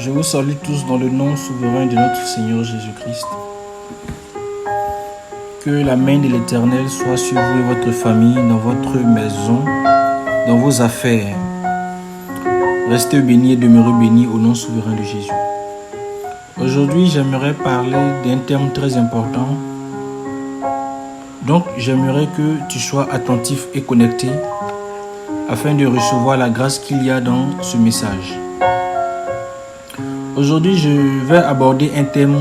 Je vous salue tous dans le nom souverain de notre Seigneur Jésus-Christ. Que la main de l'Éternel soit sur vous et votre famille, dans votre maison, dans vos affaires. Restez bénis et demeurez bénis au nom souverain de Jésus. Aujourd'hui, j'aimerais parler d'un thème très important. Donc, j'aimerais que tu sois attentif et connecté afin de recevoir la grâce qu'il y a dans ce message. Aujourd'hui, je vais aborder un thème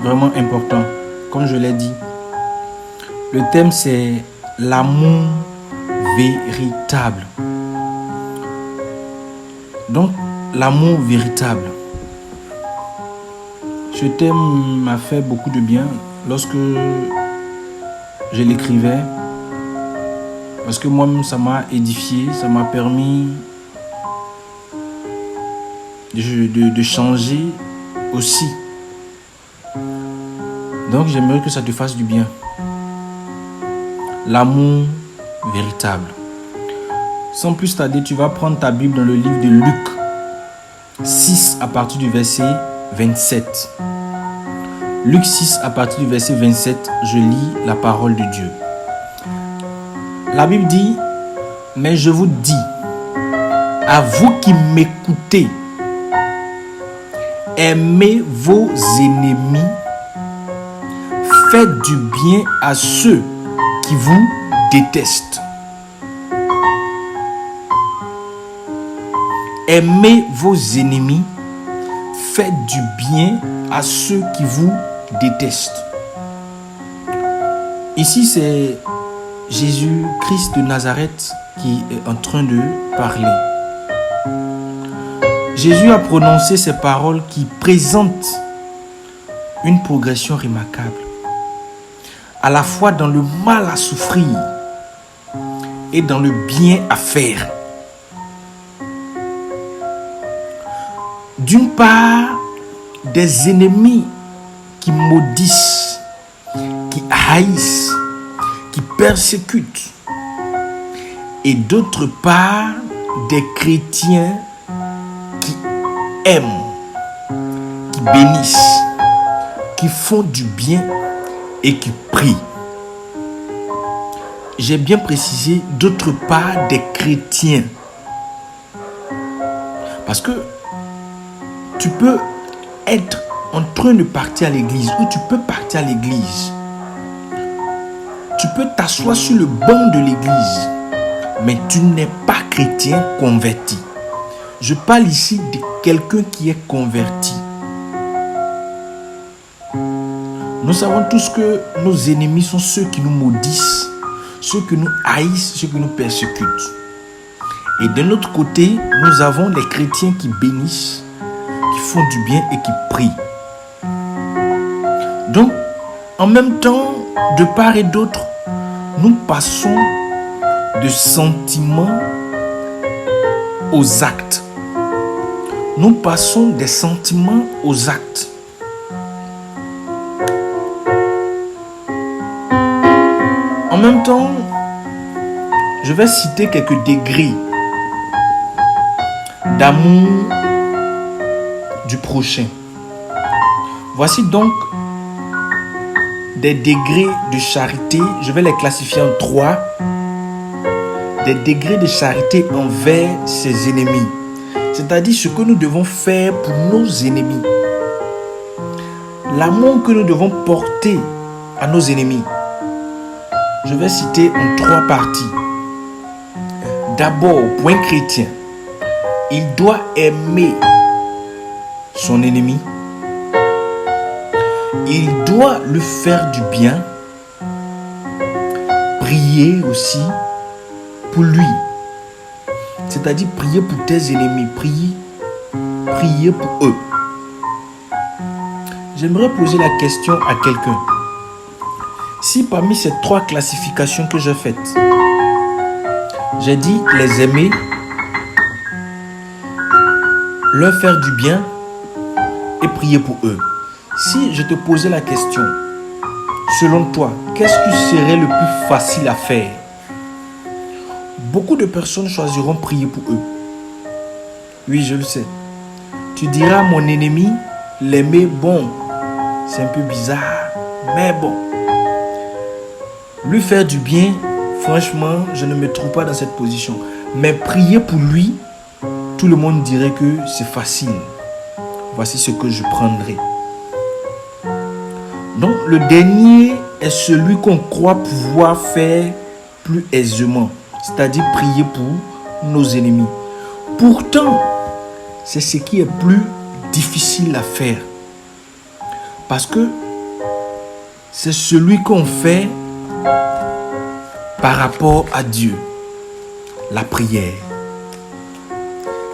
vraiment important, comme je l'ai dit. Le thème, c'est l'amour véritable. Donc, l'amour véritable. Ce thème m'a fait beaucoup de bien lorsque je l'écrivais. Parce que moi-même, ça m'a édifié, ça m'a permis de changer aussi. Donc, j'aimerais que ça te fasse du bien. L'amour véritable. Sans plus tarder, tu vas prendre ta Bible dans le livre de Luc 6 à partir du verset 27. Luc 6 à partir du verset 27, je lis la parole de Dieu. La Bible dit, mais je vous dis, à vous qui m'écoutez, aimez vos ennemis, faites du bien à ceux qui vous détestent. Aimez vos ennemis, faites du bien à ceux qui vous détestent. Ici, c'est Jésus-Christ de Nazareth qui est en train de parler. Jésus a prononcé ces paroles qui présentent une progression remarquable, à la fois dans le mal à souffrir et dans le bien à faire. D'une part, des ennemis qui maudissent, qui haïssent, qui persécutent. Et d'autre part, des chrétiens qui aiment, qui bénissent, qui font du bien et qui prient. J'ai bien précisé, d'autre part, des chrétiens. Parce que tu peux être en train de partir à l'église ou tu peux partir à l'église. Tu peux t'asseoir sur le banc de l'église, mais tu n'es pas chrétien converti. Je parle ici de quelqu'un qui est converti. Nous savons tous que nos ennemis sont ceux qui nous maudissent, ceux qui nous haïssent, ceux qui nous persécutent. Et de l'autre côté, nous avons les chrétiens qui bénissent, qui font du bien et qui prient. Donc, en même temps, de part et d'autre, nous passons de sentiments aux actes. Nous passons des sentiments aux actes. En même temps, je vais citer quelques degrés d'amour du prochain. Voici donc des degrés de charité, je vais les classifier en 3. Des degrés de charité envers ses ennemis. C'est-à-dire ce que nous devons faire pour nos ennemis. L'amour que nous devons porter à nos ennemis. Je vais citer en 3 parties. D'abord, pour un chrétien, il doit aimer son ennemi. Il doit lui faire du bien. Prier aussi pour lui. C'est-à-dire prier pour tes ennemis. Prier pour eux. J'aimerais poser la question à quelqu'un. Si parmi ces 3 classifications que j'ai faites, j'ai dit les aimer, leur faire du bien et prier pour eux. Si je te posais la question, selon toi, qu'est-ce qui serait le plus facile à faire? Beaucoup de personnes choisiront prier pour eux. Oui, je le sais. Tu Tu diras à mon ennemi, l'aimer, bon, c'est un peu bizarre, mais bon. Lui faire du bien, franchement, je ne me trouve pas dans cette position. Mais prier pour lui, tout le monde dirait que c'est facile. Voici ce que je prendrai. Donc, le dernier est celui qu'on croit pouvoir faire plus aisément, c'est-à-dire prier pour nos ennemis. Pourtant, c'est ce qui est plus difficile à faire. Parce que c'est celui qu'on fait par rapport à Dieu, la prière.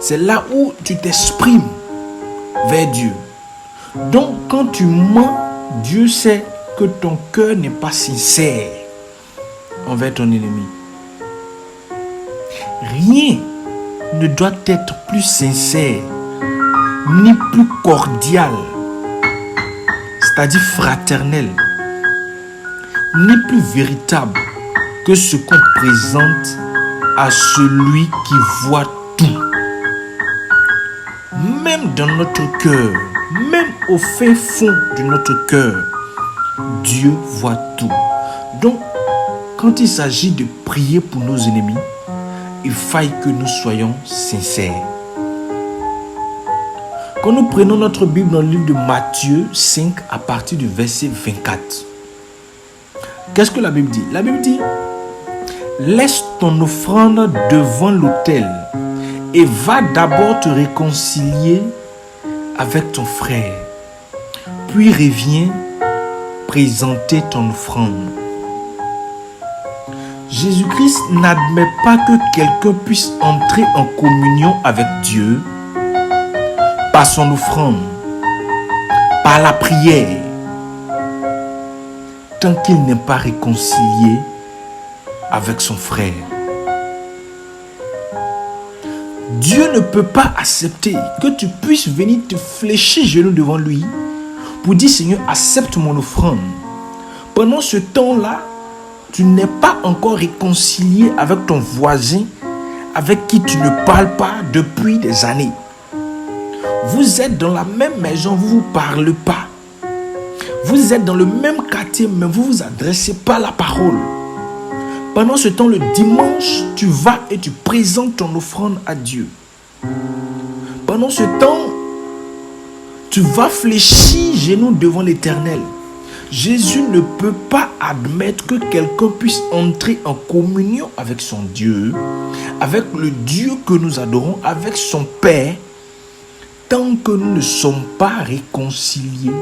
C'est là où tu t'exprimes vers Dieu. Donc, quand tu mens, Dieu sait que ton cœur n'est pas sincère envers ton ennemi. Rien ne doit être plus sincère, ni plus cordial, c'est-à-dire fraternel, ni plus véritable que ce qu'on présente à celui qui voit tout. Même dans notre cœur, même au fin fond de notre cœur, Dieu voit tout. Donc, quand il s'agit de prier pour nos ennemis, il faille que nous soyons sincères. Quand nous prenons notre Bible dans le livre de Matthieu 5 à partir du verset 24, qu'est-ce que la Bible dit? La Bible dit, laisse ton offrande devant l'autel et va d'abord te réconcilier avec ton frère. Puis reviens présenter ton offrande. Jésus-Christ n'admet pas que quelqu'un puisse entrer en communion avec Dieu par son offrande, par la prière, tant qu'il n'est pas réconcilié avec son frère. Dieu ne peut pas accepter que tu puisses venir te fléchir genoux devant lui pour dire, Seigneur, accepte mon offrande. Pendant ce temps-là, tu n'es pas encore réconcilié avec ton voisin avec qui tu ne parles pas depuis des années. Vous êtes dans la même maison, vous ne vous parlez pas. Vous êtes dans le même quartier, mais vous ne vous adressez pas la parole. Pendant ce temps, le dimanche, tu vas et tu présentes ton offrande à Dieu. Pendant ce temps, tu vas fléchir genoux devant l'Éternel. Jésus ne peut pas admettre que quelqu'un puisse entrer en communion avec son Dieu, avec le Dieu que nous adorons, avec son Père, tant que nous ne sommes pas réconciliés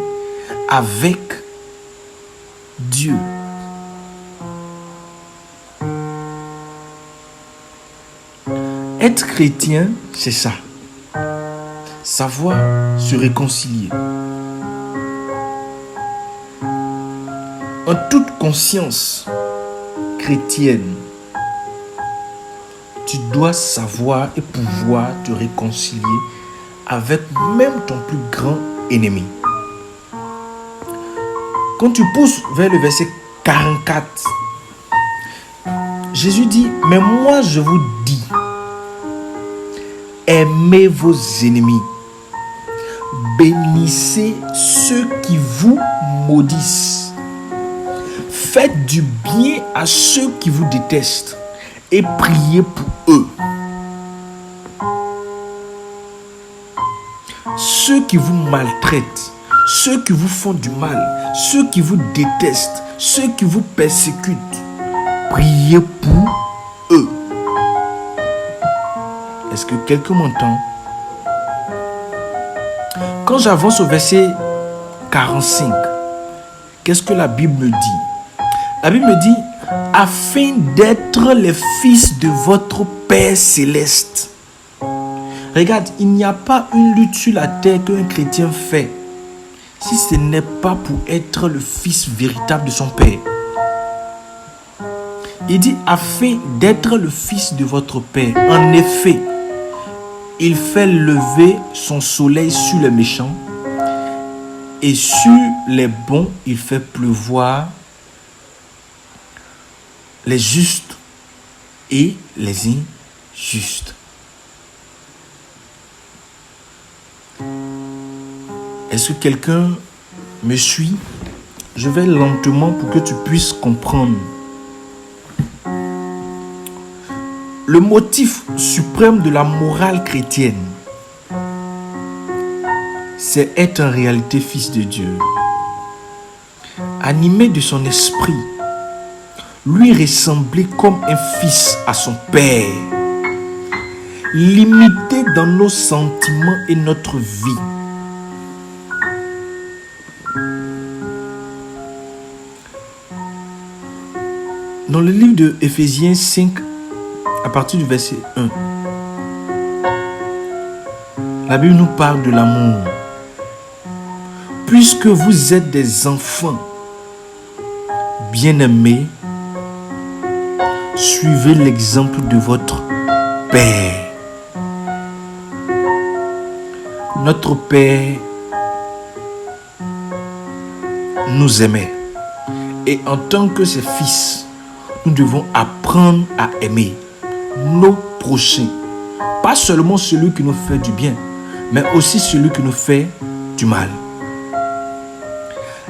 avec Dieu. Être chrétien, c'est ça. Savoir se réconcilier. En toute conscience chrétienne, tu dois savoir et pouvoir te réconcilier avec même ton plus grand ennemi. Quand tu pousses vers le verset 44, Jésus dit, mais moi je vous dis, aimez vos ennemis, bénissez ceux qui vous maudissent, faites du bien à ceux qui vous détestent et priez pour eux. Ceux qui vous maltraitent, ceux qui vous font du mal, ceux qui vous détestent, ceux qui vous persécutent, priez pour eux. Est-ce que quelqu'un m'entend? Quand j'avance au verset 45, qu'est-ce que la Bible me dit? La Bible me dit, afin d'être les fils de votre Père céleste. Regarde, il n'y a pas une lutte sur la terre qu'un chrétien fait si ce n'est pas pour être le fils véritable de son Père. Il dit, afin d'être le fils de votre Père. En effet, il fait lever son soleil sur les méchants et sur les bons, il fait pleuvoir les justes et les injustes. Est-ce que quelqu'un me suit? Je vais lentement pour que tu puisses comprendre. Le motif suprême de la morale chrétienne, c'est être en réalité fils de Dieu. Animé de son esprit, lui ressembler comme un fils à son père. Limité dans nos sentiments et notre vie. Dans le livre de Éphésiens 5, à partir du verset 1, la Bible nous parle de l'amour. Puisque vous êtes des enfants bien-aimés, suivez l'exemple de votre Père. Notre Père nous aimait. Et en tant que ses fils, nous devons apprendre à aimer nos prochains. Pas seulement celui qui nous fait du bien, mais aussi celui qui nous fait du mal.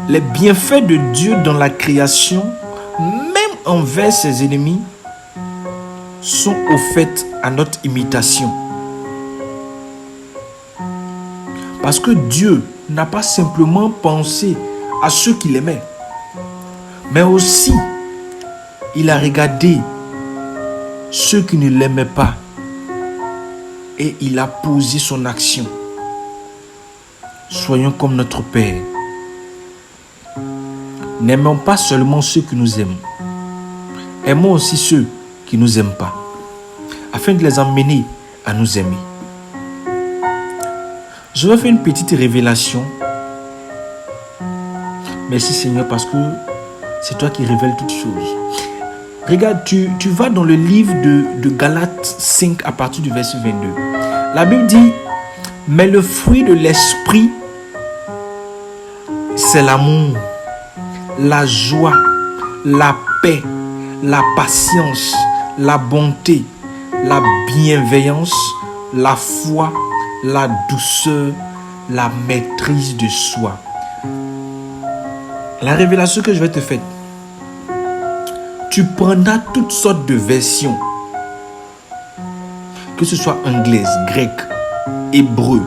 Les bienfaits de Dieu dans la création, même envers ses ennemis, sont offerts à notre imitation. Parce que Dieu n'a pas simplement pensé à ceux qu'il aimait, mais aussi il a regardé ceux qui ne l'aimaient pas et il a posé son action. Soyons comme notre Père. N'aimons pas seulement ceux qui nous aiment. Aimons aussi ceux qui ne nous aiment pas, afin de les emmener à nous aimer. Je vais faire une petite révélation. Merci Seigneur parce que c'est toi qui révèles toutes choses. Regarde, tu vas dans le livre de Galates 5 à partir du verset 22. La Bible dit, mais le fruit de l'esprit, c'est l'amour, la joie, la paix, la patience, la bonté, la bienveillance, la foi, la douceur, la maîtrise de soi. La révélation que je vais te faire, tu prendras toutes sortes de versions, que ce soit anglaise, grec, hébreu,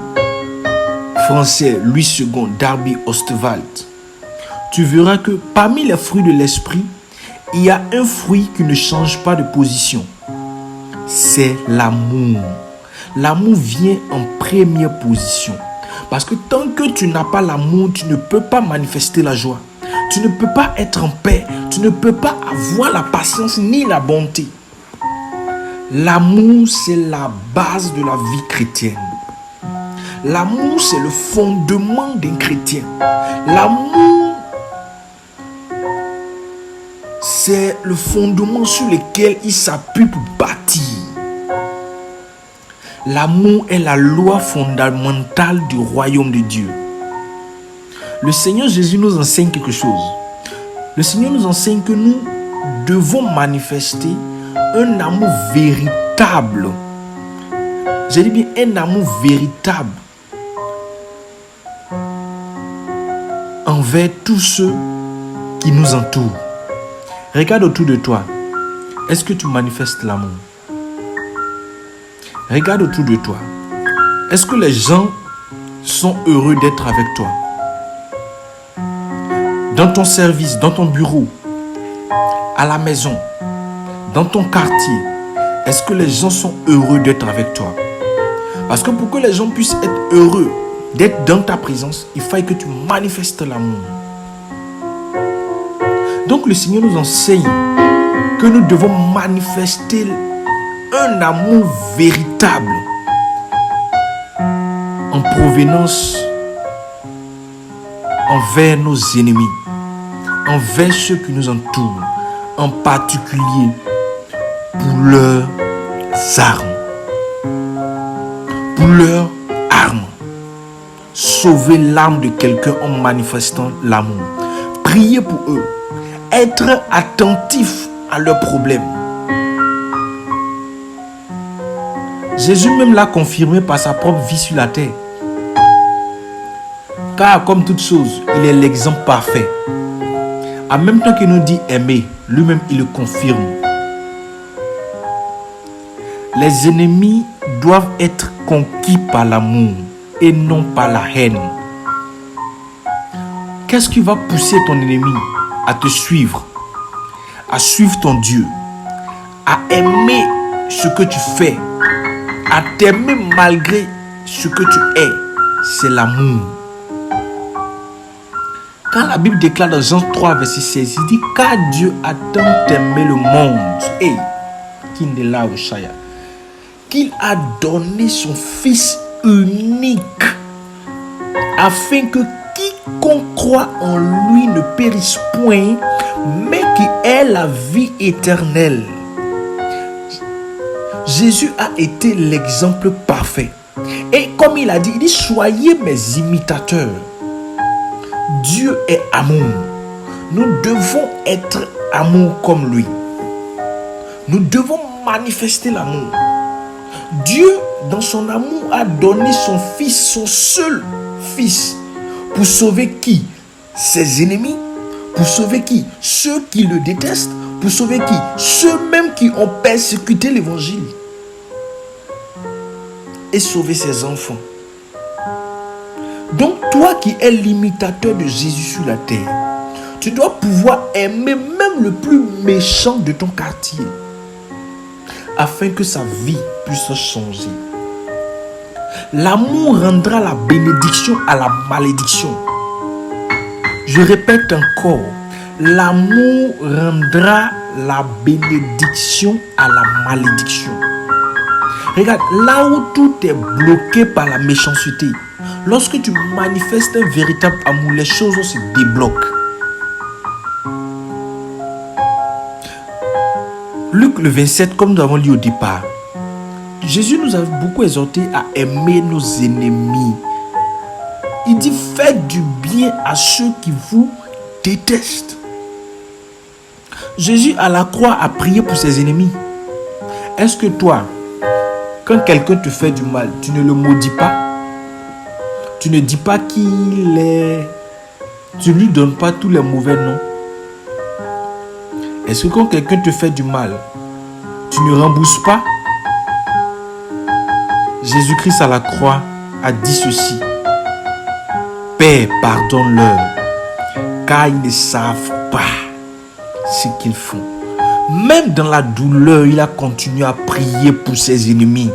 français, Louis II, Darby Ostwald. Tu verras que parmi les fruits de l'esprit, il y a un fruit qui ne change pas de position. C'est l'amour. L'amour vient en première position. Parce que tant que tu n'as pas l'amour, tu ne peux pas manifester la joie. Tu ne peux pas être en paix. Tu ne peux pas avoir la patience ni la bonté. L'amour, c'est la base de la vie chrétienne. L'amour, c'est le fondement d'un chrétien. L'amour, c'est le fondement sur lequel il s'appuie pour bâtir. L'amour est la loi fondamentale du royaume de Dieu. Le Seigneur Jésus nous enseigne quelque chose. Le Seigneur nous enseigne que nous devons manifester un amour véritable. J'ai dit bien un amour véritable envers tous ceux qui nous entourent. Regarde autour de toi. Est-ce que tu manifestes l'amour? Regarde autour de toi. Est-ce que les gens sont heureux d'être avec toi? Dans ton service, dans ton bureau, à la maison, dans ton quartier, est-ce que les gens sont heureux d'être avec toi? Parce que pour que les gens puissent être heureux d'être dans ta présence, il faut que tu manifestes l'amour. Donc le Seigneur nous enseigne que nous devons manifester un amour véritable en provenance envers nos ennemis, envers ceux qui nous entourent, en particulier pour leurs armes. Pour leurs armes. Sauver l'âme de quelqu'un en manifestant l'amour. Prier pour eux. Être attentif à leurs problèmes. Jésus même l'a confirmé par sa propre vie sur la terre. Car comme toute chose, il est l'exemple parfait. En même temps qu'il nous dit aimer, lui-même il le confirme. Les ennemis doivent être conquis par l'amour et non par la haine. Qu'est-ce qui va pousser ton ennemi à te suivre, à suivre ton Dieu, à aimer ce que tu fais, à t'aimer malgré ce que tu es? C'est l'amour. Quand la Bible déclare dans Jean 3, verset 16, il dit: car Dieu a tant aimé le monde, qu'il a donné son Fils unique, afin que quiconque croit en lui ne périsse point, mais qui ait la vie éternelle. Jésus a été l'exemple parfait. Et comme il a dit, soyez mes imitateurs. Dieu est amour. Nous devons être amour comme lui. Nous devons manifester l'amour. Dieu, dans son amour, a donné son Fils, son seul Fils, pour sauver qui? Ses ennemis. Pour sauver qui? Ceux qui le détestent. Pour sauver qui? Ceux-mêmes qui ont persécuté l'évangile. Et sauver ses enfants. Donc toi qui es l'imitateur de Jésus sur la terre, tu dois pouvoir aimer même le plus méchant de ton quartier, afin que sa vie puisse changer. L'amour rendra la bénédiction à la malédiction. Je répète encore, l'amour rendra la bénédiction à la malédiction. Regarde, là où tout est bloqué par la méchanceté, lorsque tu manifestes un véritable amour, les choses se débloquent. Luc le 27, comme nous avons lu au départ, Jésus nous a beaucoup exhorté à aimer nos ennemis. Il dit: faites du bien à ceux qui vous détestent. Jésus à la croix a prié pour ses ennemis. Est-ce que toi, quand quelqu'un te fait du mal, tu ne le maudis pas? Tu ne dis pas qu'il est... Tu ne lui donnes pas tous les mauvais noms? Est-ce que quand quelqu'un te fait du mal, tu ne rembourses pas? Jésus-Christ à la croix a dit ceci: Père, pardonne-leur, car ils ne savent pas ce qu'ils font. Même dans la douleur, il a continué à prier pour ses ennemis.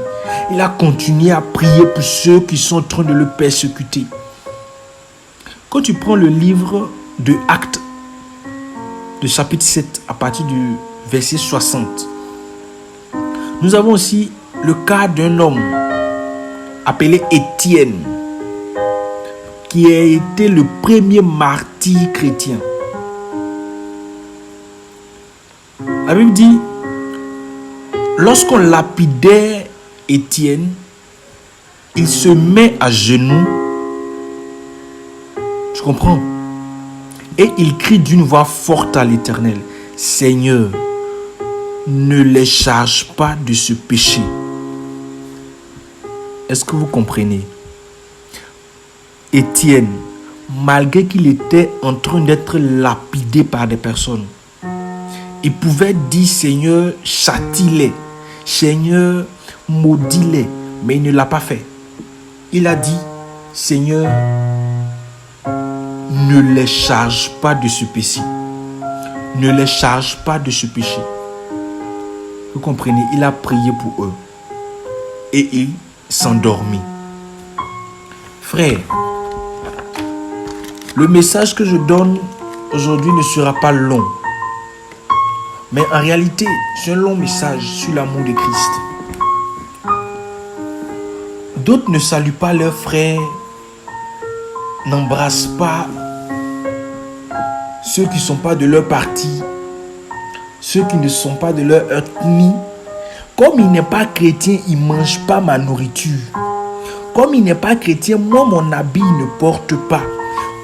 Il a continué à prier pour ceux qui sont en train de le persécuter. Quand tu prends le livre de Actes, de chapitre 7, à partir du verset 60, nous avons aussi le cas d'un homme appelé Étienne, qui a été le premier martyr chrétien. La Bible dit, lorsqu'on lapidait Étienne, il se met à genoux. Tu comprends? Et il crie d'une voix forte à l'Éternel: Seigneur, ne les charge pas de ce péché. Est-ce que vous comprenez? Étienne, malgré qu'il était en train d'être lapidé par des personnes, il pouvait dire: Seigneur, châtie-les, Seigneur, maudis-les, mais il ne l'a pas fait. Il a dit: Seigneur, ne les charge pas de ce péché. Ne les charge pas de ce péché. Vous comprenez? Il a prié pour eux. Et il s'endormit. Frère, le message que je donne aujourd'hui ne sera pas long. Mais en réalité, c'est un long message sur l'amour de Christ. D'autres ne saluent pas leurs frères, n'embrassent pas ceux qui ne sont pas de leur parti, ceux qui ne sont pas de leur ethnie. Comme il n'est pas chrétien, il ne mange pas ma nourriture. Comme il n'est pas chrétien, moi mon habit ne porte pas.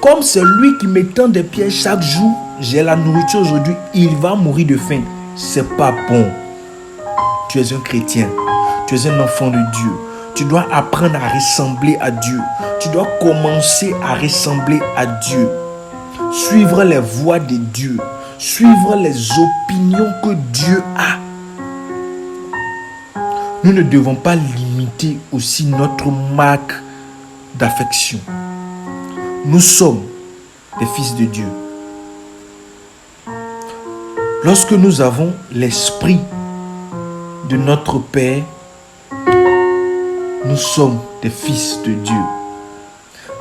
Comme c'est lui qui me tend des pieds chaque jour, j'ai la nourriture aujourd'hui, il va mourir de faim. C'est pas bon. Tu es un chrétien, tu es un enfant de Dieu. Tu dois apprendre à ressembler à Dieu. Tu dois commencer à ressembler à Dieu. Suivre les voies de Dieu. Suivre les opinions que Dieu a. Nous ne devons pas limiter aussi notre marque d'affection. Nous sommes des fils de Dieu. Lorsque nous avons l'esprit de notre Père, nous sommes des fils de Dieu.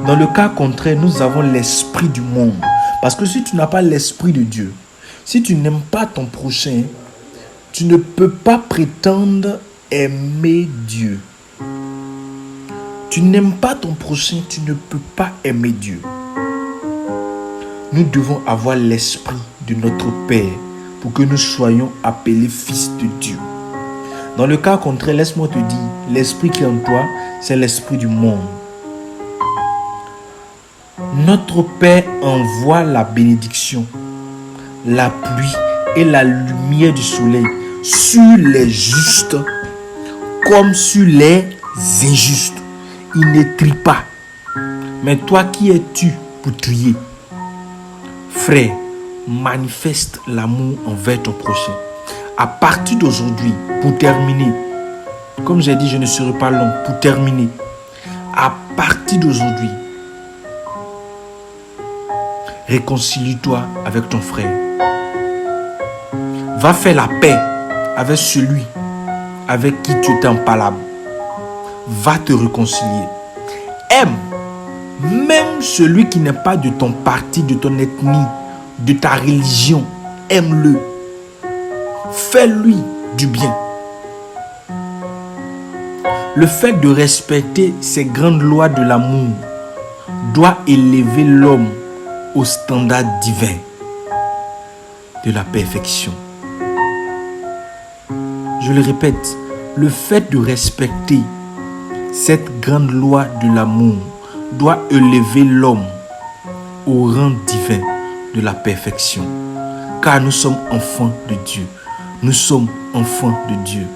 Dans le cas contraire, nous avons l'esprit du monde. Parce que si tu n'as pas l'esprit de Dieu, si tu n'aimes pas ton prochain, tu ne peux pas prétendre aimer Dieu. Tu n'aimes pas ton prochain, tu ne peux pas aimer Dieu. Nous devons avoir l'esprit de notre Père pour que nous soyons appelés fils de Dieu. Dans le cas contraire, laisse-moi te dire, l'esprit qui est en toi, c'est l'esprit du monde. Notre Père envoie la bénédiction, la pluie et la lumière du soleil sur les justes comme sur les injustes. Il ne trie pas. Mais toi, qui es-tu pour trier? Frère, manifeste l'amour envers ton prochain. À partir d'aujourd'hui, pour terminer, comme j'ai dit, je ne serai pas long. Pour terminer, à partir d'aujourd'hui, réconcilie-toi avec ton frère. Va faire la paix avec celui avec qui tu étais en palabre. Va te réconcilier. Aime même celui qui n'est pas de ton parti, de ton ethnie, de ta religion. Aime-le. Fais-lui du bien. Le fait de respecter ces grandes lois de l'amour doit élever l'homme au standard divin de la perfection. Je le répète, le fait de respecter cette grande loi de l'amour doit élever l'homme au rang divin de la perfection. Car nous sommes enfants de Dieu. Nous sommes enfants de Dieu.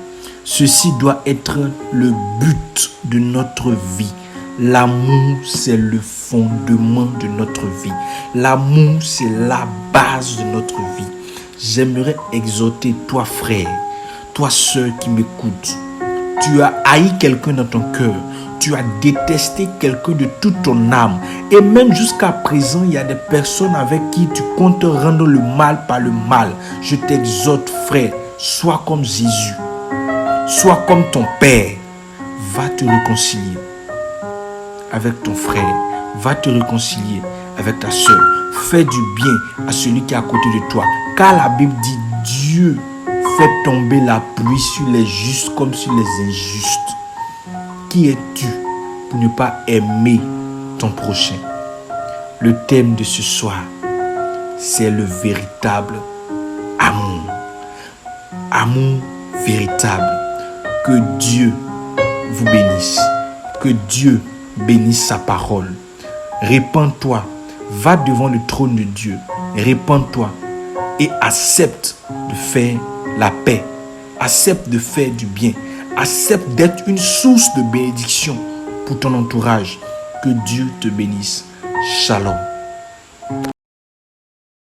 Ceci doit être le but de notre vie. L'amour, c'est le fondement de notre vie. L'amour, c'est la base de notre vie. J'aimerais exhorter toi, frère, toi, sœur qui m'écoute. Tu as haï quelqu'un dans ton cœur. Tu as détesté quelqu'un de toute ton âme. Et même jusqu'à présent, il y a des personnes avec qui tu comptes rendre le mal par le mal. Je t'exhorte, frère, sois comme Jésus. Sois comme ton Père. Va te réconcilier avec ton frère. Va te réconcilier avec ta soeur. Fais du bien à celui qui est à côté de toi. Car la Bible dit, Dieu fait tomber la pluie sur les justes comme sur les injustes. Qui es-tu pour ne pas aimer ton prochain? Le thème de ce soir, c'est le véritable amour. Amour véritable. Que Dieu vous bénisse. Que Dieu bénisse sa parole. Répands-toi. Va devant le trône de Dieu. Répands-toi et accepte de faire la paix. Accepte de faire du bien. Accepte d'être une source de bénédiction pour ton entourage. Que Dieu te bénisse. Shalom.